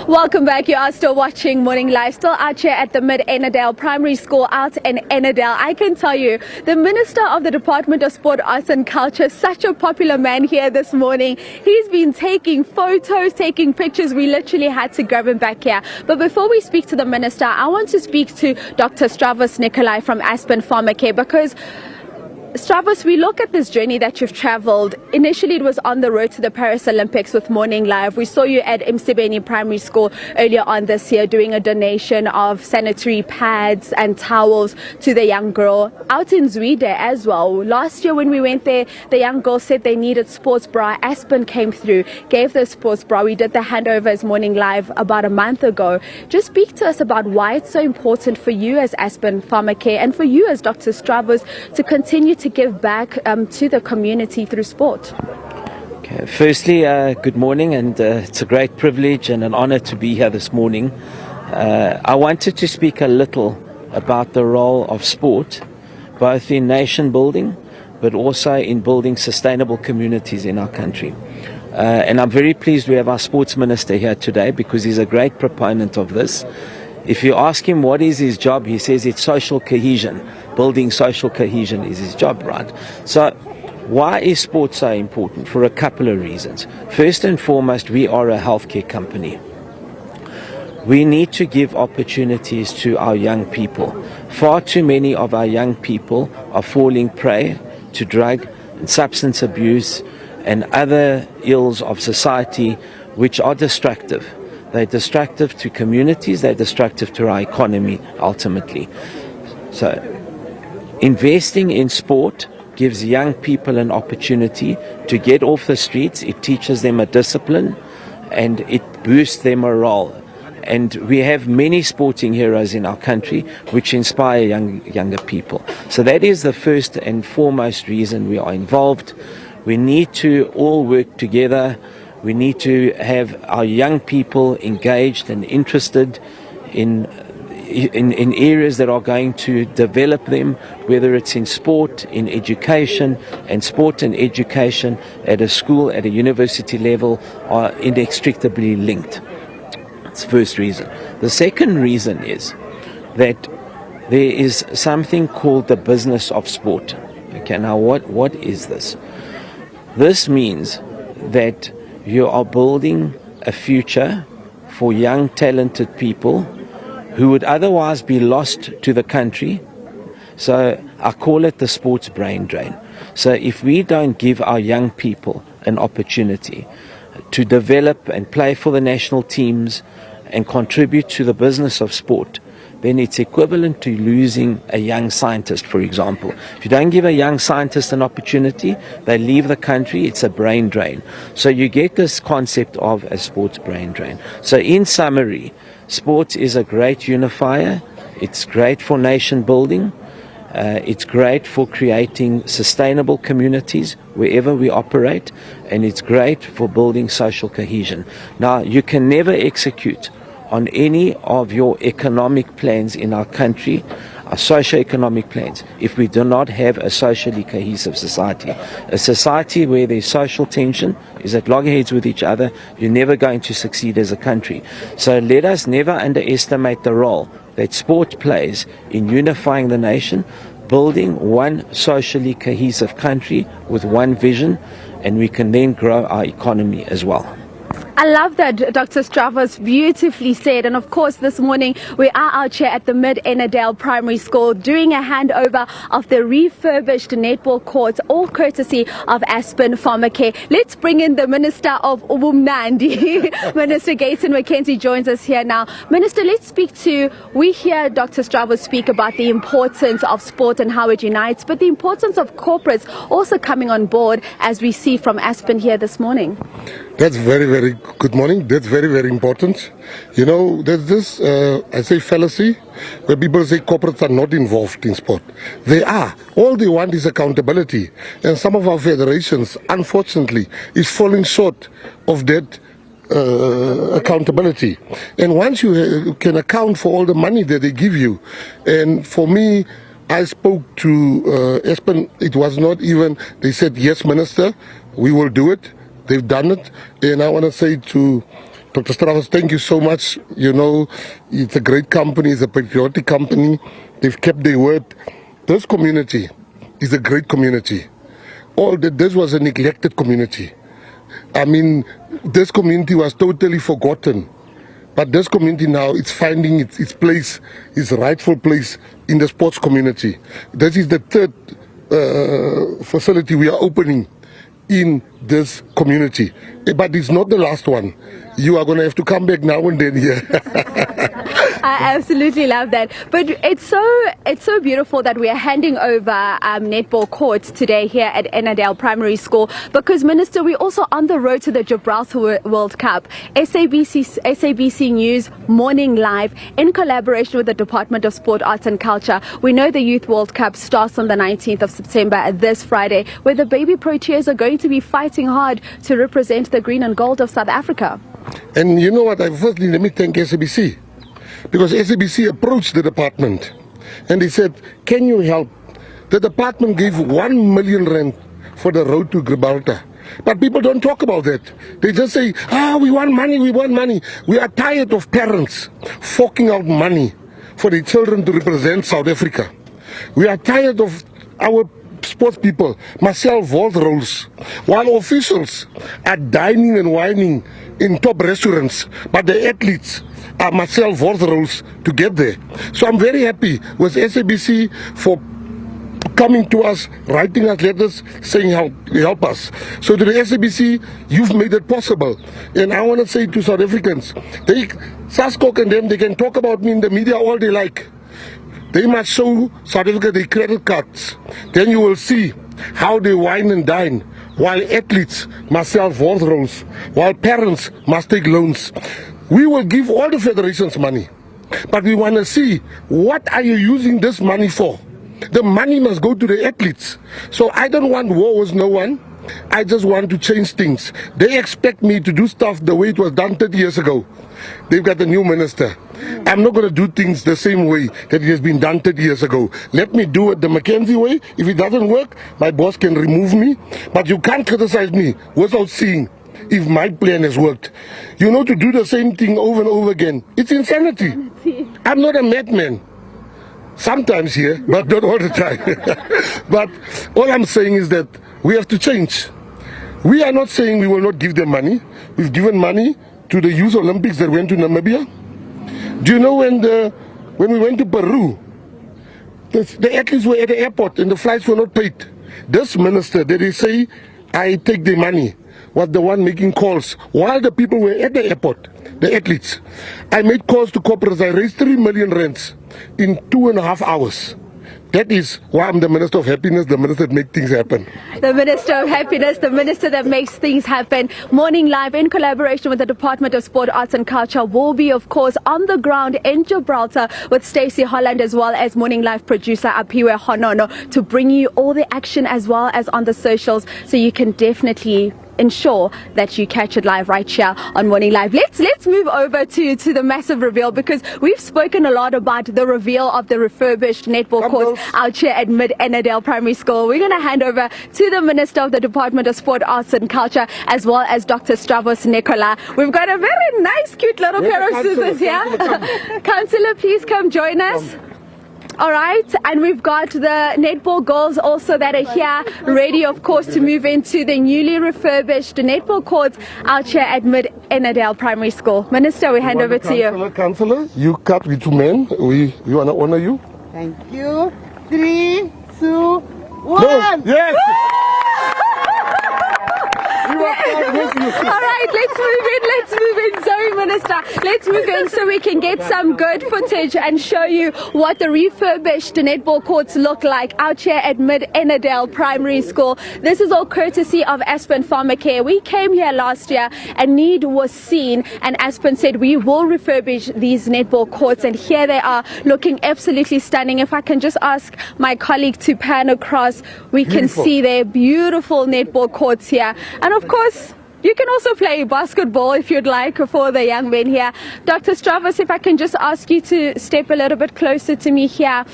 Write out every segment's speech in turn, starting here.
Welcome back. You are still watching Morning Live, still out here at the Mid-Ennerdale Primary School out in Ennerdale. I can tell you, the Minister of the Department of Sport, Arts and Culture, such a popular man here this morning. He's been taking photos, taking pictures. We literally had to grab him back here. But before we speak to the Minister, I want to speak to Dr. Stravos Nikolai from Aspen Pharmacare, because Stravos, we look at this journey that you've traveled. Initially, it was on the road to the Paris Olympics with Morning Live. We saw you at Msebeni Primary School earlier on this year doing a donation of sanitary pads and towels to the young girl. Out in Zwede as well. Last year when we went there, the young girl said they needed sports bra. Aspen came through, gave the sports bra. We did the handover as Morning Live about a month ago. Just speak to us about why it's so important for you as Aspen Pharmacare and for you as Dr. Stravos to continue to give back to the community through sport. Okay. Firstly, good morning, and it's a great privilege and an honor to be here this morning. I wanted to speak a little about the role of sport, both in nation building, but also in building sustainable communities in our country. And I'm very pleased we have our sports minister here today, because he's a great proponent of this. If you ask him what is his job, he says it's social cohesion. Building social cohesion is his job, right? So why is sport so important? For a couple of reasons. First and foremost, we are a healthcare company. We need to give opportunities to our young people. Far too many of our young people are falling prey to drug and substance abuse and other ills of society which are destructive. They're destructive to communities, they're destructive to our economy ultimately. So investing in sport gives young people an opportunity to get off the streets. It teaches them a discipline and it boosts their morale. And we have many sporting heroes in our country which inspire younger people. So that is the first and foremost reason we are involved. We need to all work together. We need to have our young people engaged and interested in areas that are going to develop them, whether it's in sport, in education, and sport and education at a school, at a university level are inextricably linked. That's the first reason. The second reason is that there is something called the business of sport. Okay, now what is this? This means that you are building a future for young, talented people who would otherwise be lost to the country. So I call it the sports brain drain. So if we don't give our young people an opportunity to develop and play for the national teams and contribute to the business of sport, then it's equivalent to losing a young scientist, for example. If you don't give a young scientist an opportunity, they leave the country, it's a brain drain. So you get this concept of a sports brain drain. So in summary, sports is a great unifier, it's great for nation building, it's great for creating sustainable communities wherever we operate, and it's great for building social cohesion. Now, you can never execute on any of your economic plans in our country, our socio-economic plans, if we do not have a socially cohesive society. A society where there's social tension, is at loggerheads with each other, you're never going to succeed as a country. So let us never underestimate the role that sport plays in unifying the nation, building one socially cohesive country with one vision, and we can then grow our economy as well. I love that Dr. Stravos beautifully said. And of course, this morning we are out here at the Mid-Ennerdale Primary School doing a handover of the refurbished netball courts, all courtesy of Aspen Pharmacare. Let's bring in the Minister of Ubumnandi. Minister Gayton McKenzie joins us here now. Minister, let's speak to, we hear Dr. Stravos speak about the importance of sport and how it unites, but the importance of corporates also coming on board, as we see from Aspen here this morning. That's very, very good morning. That's very, very important. You know, there's this, I say fallacy, where people say corporates are not involved in sport. They are. All they want is accountability. And some of our federations, unfortunately, is falling short of that accountability. And once you can account for all the money that they give you, and for me, I spoke to Aspen, it was not even, they said, yes, Minister, we will do it. They've done it. And I want to say to Dr. Strauss, thank you so much. You know, it's a great company, it's a patriotic company. They've kept their word. This community is a great community. This was a neglected community. I mean, this community was totally forgotten. But this community now is finding its place, its rightful place in the sports community. This is the third facility we are opening in this community. But it's not the last one. You are going to have to come back now and then here. I absolutely love that. But it's so beautiful that we are handing over netball courts today here at Mid-Ennerdale Primary School, because, Minister, we're also on the road to the Gibraltar World Cup. SABC News Morning Live, in collaboration with the Department of Sport, Arts and Culture. We know the Youth World Cup starts on the 19th of September, this Friday, where the baby Proteas are going to be fighting hard to represent the green and gold of South Africa. And you know what? Firstly, let me thank SABC. Because SABC approached the department and they said, can you help? The department gave 1 million rand for the road to Gibraltar. But people don't talk about that. They just say, we want money, we want money. We are tired of parents forking out money for their children to represent South Africa. We are tired of our sports people, myself, vault rolls, while officials are dining and wining in top restaurants, but the athletes are myself, vault rolls to get there. So I'm very happy with SABC for coming to us, writing us letters, saying help us. So to the SABC, you've made it possible. And I want to say to South Africans, Saskok and them, they can talk about me in the media all they like. They must show South Africa their credit cards. Then you will see how they wine and dine, while athletes must sell vault rolls, while parents must take loans. We will give all the federations money, but we want to see, what are you using this money for? The money must go to the athletes. So I don't want war with no one. I just want to change things. They expect me to do stuff the way it was done 30 years ago. They've got a new minister. I'm not going to do things the same way that it has been done 30 years ago. Let me do it the McKenzie way. If it doesn't work, my boss can remove me. But you can't criticize me without seeing if my plan has worked. You know, to do the same thing over and over again, it's insanity. I'm not a madman. Sometimes here, but not all the time. But all I'm saying is that we have to change. We are not saying we will not give them money. We've given money to the Youth Olympics that went to Namibia. Do you know when we went to Peru, the athletes were at the airport and the flights were not paid? This minister, did he say, I take the money, was the one making calls while the people were at the airport, the athletes. I made calls to corporates. I raised 3 million rands in 2.5 hours. That is why I'm the Minister of Happiness, the minister that makes things happen. The Minister of Happiness, the minister that makes things happen. Morning Live, in collaboration with the Department of Sport, Arts and Culture, will be, of course, on the ground in Gibraltar with Stacey, Holland, as well as Morning Live producer Aphiwe, Honono, to bring you all the action as well as on the socials, so you can definitely ensure that you catch it live right here on Morning Live. Let's move over to the massive reveal, because we've spoken a lot about the reveal of the refurbished netball courts out here at Mid-Ennerdale Primary School. We're going to hand over to the Minister of the Department of Sport, Arts and Culture, as well as Dr. Vusiwe Ngcobo. We've got a very nice, cute little pair of scissors here. Councillor, please come join us. All right, and we've got the netball girls also that are here, ready, of course, to move into the newly refurbished netball courts out here at Mid-Ennerdale Primary School. Minister, we hand over to you. Councillor, you cut with 2 men. We want to honor you. Thank you. 3, 2, 1. No. Yes. All right, let's move in. Sorry, Minister. Let's move in so we can get some good footage and show you what the refurbished netball courts look like out here at Mid-Ennerdale Primary School. This is all courtesy of Aspen Pharmacare. We came here last year, a need was seen, and Aspen said we will refurbish these netball courts, and here they are, looking absolutely stunning. If I can just ask my colleague to pan across, we can see their beautiful netball courts here. And of course, You can also play basketball if you'd like for the young men here. Dr. Stravos, if I can just ask you to step a little bit closer to me here,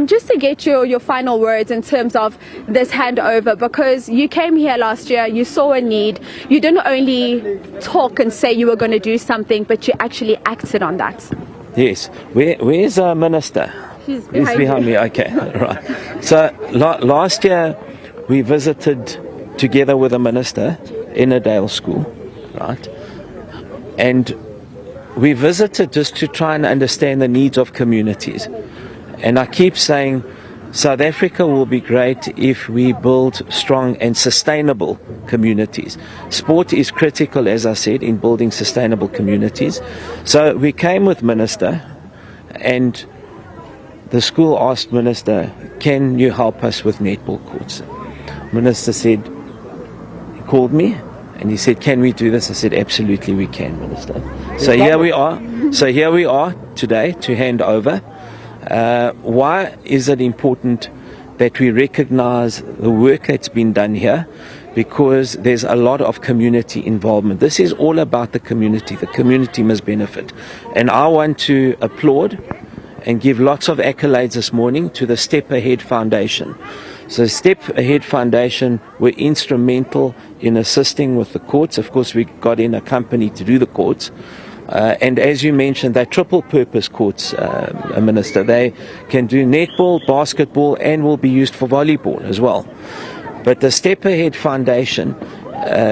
just to get your final words in terms of this handover, because you came here last year, you saw a need, you didn't only talk and say you were going to do something, but you actually acted on that. Yes. Where's our minister? She's He's behind me. Okay, right. So last year we visited together with the minister Mid-Ennerdale School, right? And we visited just to try and understand the needs of communities. And I keep saying South Africa will be great if we build strong and sustainable communities. Sport is critical, as I said, in building sustainable communities. So we came with Minister, and the school asked Minister, can you help us with netball courts? Minister said, he called me and he said, can we do this? I said, absolutely we can, Minister. So here we are. So here we are today to hand over. Why is it important that we recognize the work that's been done here? Because there's a lot of community involvement. This is all about the community. The community must benefit. And I want to applaud and give lots of accolades this morning to the Step Ahead Foundation. So Step Ahead Foundation were instrumental in assisting with the courts. Of course, we got in a company to do the courts. And as you mentioned, they're triple purpose courts, Minister. They can do netball, basketball, and will be used for volleyball as well. But the Step Ahead Foundation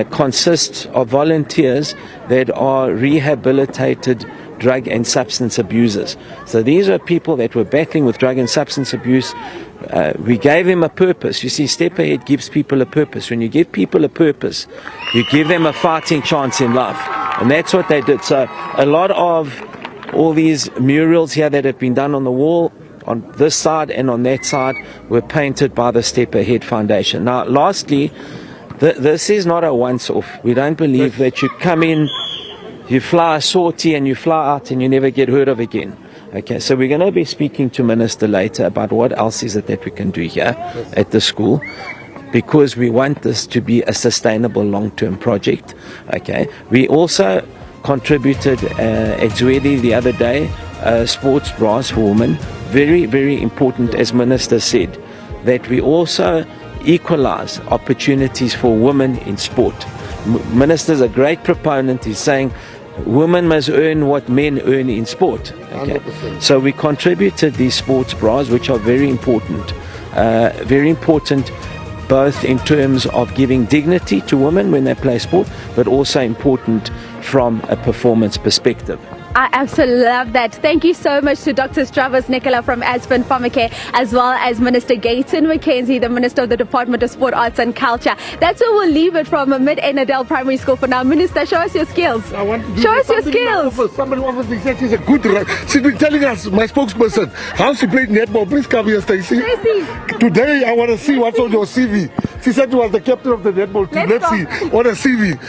consists of volunteers that are rehabilitated drug and substance abusers. So these are people that were battling with drug and substance abuse. We gave them a purpose. You see, Step Ahead gives people a purpose. When you give people a purpose, you give them a fighting chance in life. And that's what they did. So a lot of all these murals here that have been done on the wall, on this side and on that side, were painted by the Step Ahead Foundation. Now, lastly, this is not a once-off. We don't believe that you come in, you fly a sortie and you fly out and you never get heard of again. Okay, so we're going to be speaking to Minister later about what else is it that we can do here at the school, because we want this to be a sustainable long-term project. Okay, we also contributed at Zwedi the other day sports bras for women. Very, very important, as Minister said, that we also equalize opportunities for women in sport. Minister's a great proponent. He's saying women must earn what men earn in sport. Okay? So we contributed these sports bras, which are very important both in terms of giving dignity to women when they play sport, but also important from a performance perspective. I absolutely love that. Thank you so much to Dr. Stravos Ngcobo from Aspen Pharmacare, as well as Minister Gayton McKenzie, the Minister of the Department of Sport, Arts and Culture. That's where we'll leave it from Mid-Ennerdale Primary School for now. Minister, show us your skills. Show us your skills. Somebody offers me said she's a good She's been telling us, my spokesperson, how she played netball. Please come here, Stacey. Today I want to see what's on your CV. She said you was the captain of the netball team. Let's see what a CV.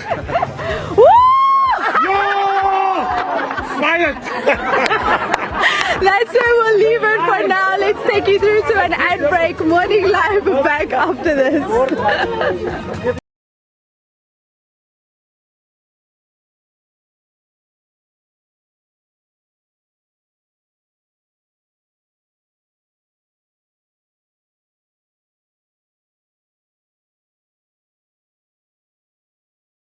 That's where we'll leave it for now. Let's take you through to an ad break. Morning Live back after this.